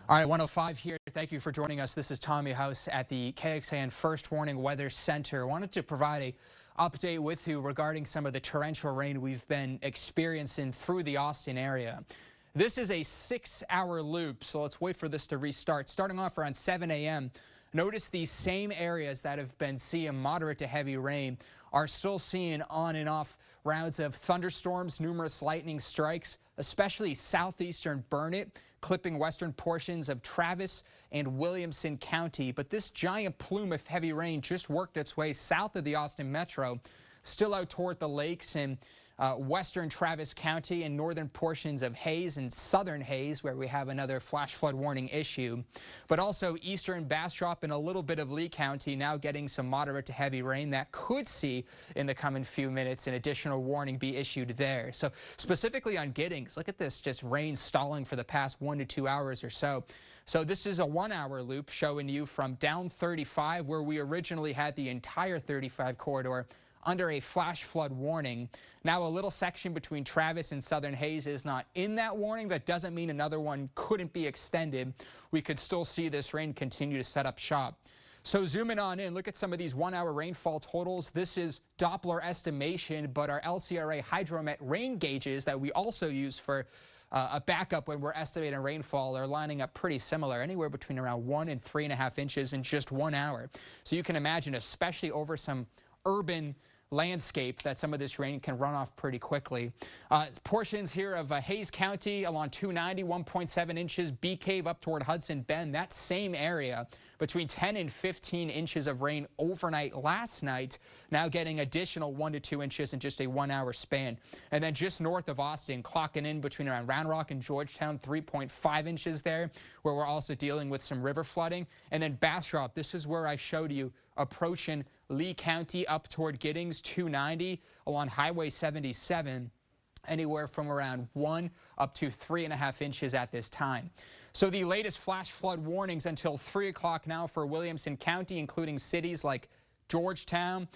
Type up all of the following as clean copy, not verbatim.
All right, 105 here. Thank you for joining us. This is Tommy House at the KXAN First Warning Weather Center. I wanted to provide an update with you regarding some of the torrential rain we've been experiencing through the Austin area. This is a 6-hour loop, so let's wait for this to restart. Starting off around 7 a.m., notice these same areas that have been seeing moderate to heavy rain are still seeing on and off rounds of thunderstorms, numerous lightning strikes, especially southeastern Burnett, clipping western portions of Travis and Williamson County. But this giant plume of heavy rain just worked its way south of the Austin metro, still out toward the lakes and western Travis County and northern portions of Hayes and southern Hayes, where we have another flash flood warning issue. But also eastern Bastrop and a little bit of Lee County now getting some moderate to heavy rain that could see in the coming few minutes an additional warning be issued there. So specifically on Giddings, look at this, just rain stalling for the past 1 to 2 hours or so. So this is a 1-hour loop showing you from down 35, where we originally had the entire 35 corridor under a flash flood warning. Now a little section between Travis and southern Hayes is not in that warning. That doesn't mean another one couldn't be extended. We could still see this rain continue to set up shop. So zooming on in, look at some of these 1-hour rainfall totals. This is Doppler estimation, but our LCRA hydromet rain gauges that we also use for a backup when we're estimating rainfall are lining up pretty similar, anywhere between around 1 and 3.5 inches in just 1 hour. So you can imagine, especially over some urban landscape, that some of this rain can run off pretty quickly. Portions here of Hayes County along 290, 1.7 inches. Bee Cave up toward Hudson Bend, that same area, between 10 and 15 inches of rain overnight last night, now getting additional 1 to 2 inches in just a 1-hour span. And then just north of Austin, clocking in between around Round Rock and Georgetown, 3.5 inches there, where we're also dealing with some river flooding. And then Bastrop, this is where I showed you approaching Lee County up toward Giddings, 290 along Highway 77. Anywhere from around 1 up to 3.5 inches at this time. So the latest flash flood warnings until 3 o'clock now for Williamson County, including cities like Georgetown,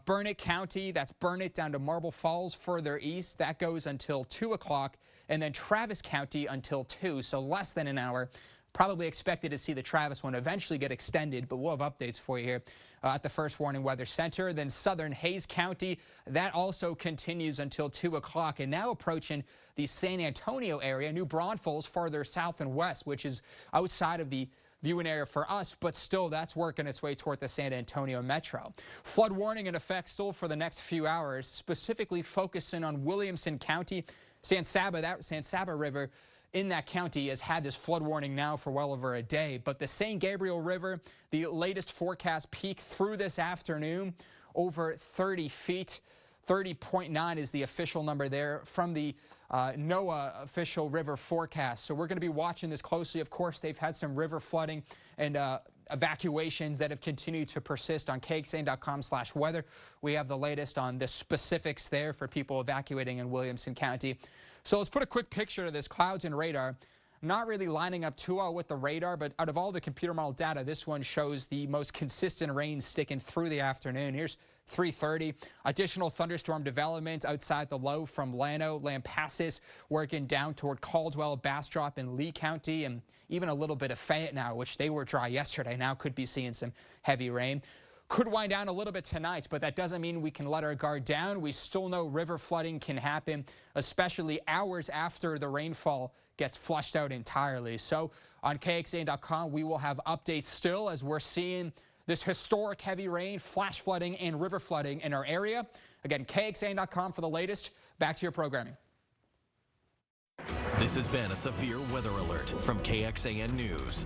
Burnett County, that's Burnett down to Marble Falls further east, that goes until 2 o'clock, and then Travis County until 2, so less than an hour. Probably expected to see the Travis one eventually get extended, but we'll have updates for you here at the First Warning Weather Center. Then southern Hayes County, that also continues until 2 o'clock, and now approaching the San Antonio area. New Braunfels farther south and west, which is outside of the viewing area for us, but still that's working its way toward the San Antonio metro. Flood warning in effect still for the next few hours, specifically focusing on Williamson County. San Saba River in that county has had this flood warning now for well over a day, but the St. Gabriel River, the latest forecast peak through this afternoon, over 30 feet. 30.9 is the official number there from the NOAA official river forecast. So we're going to be watching this closely. Of course, they've had some river flooding and evacuations that have continued to persist on KXAN.com/weather. We have the latest on the specifics there for people evacuating in Williamson County. So let's put a quick picture of this clouds and radar. Not really lining up too well with the radar, but out of all the computer model data, this one shows the most consistent rain sticking through the afternoon. Here's 3:30. Additional thunderstorm development outside the low from Llano, Lampasas, working down toward Caldwell, Bastrop, and Lee County, and even a little bit of Fayette now, which they were dry yesterday. Now could be seeing some heavy rain. Could wind down a little bit tonight, but that doesn't mean we can let our guard down. We still know river flooding can happen, especially hours after the rainfall gets flushed out entirely. So on KXAN.com, we will have updates still as we're seeing this historic heavy rain, flash flooding, and river flooding in our area. Again, KXAN.com for the latest. Back to your programming. This has been a severe weather alert from KXAN News.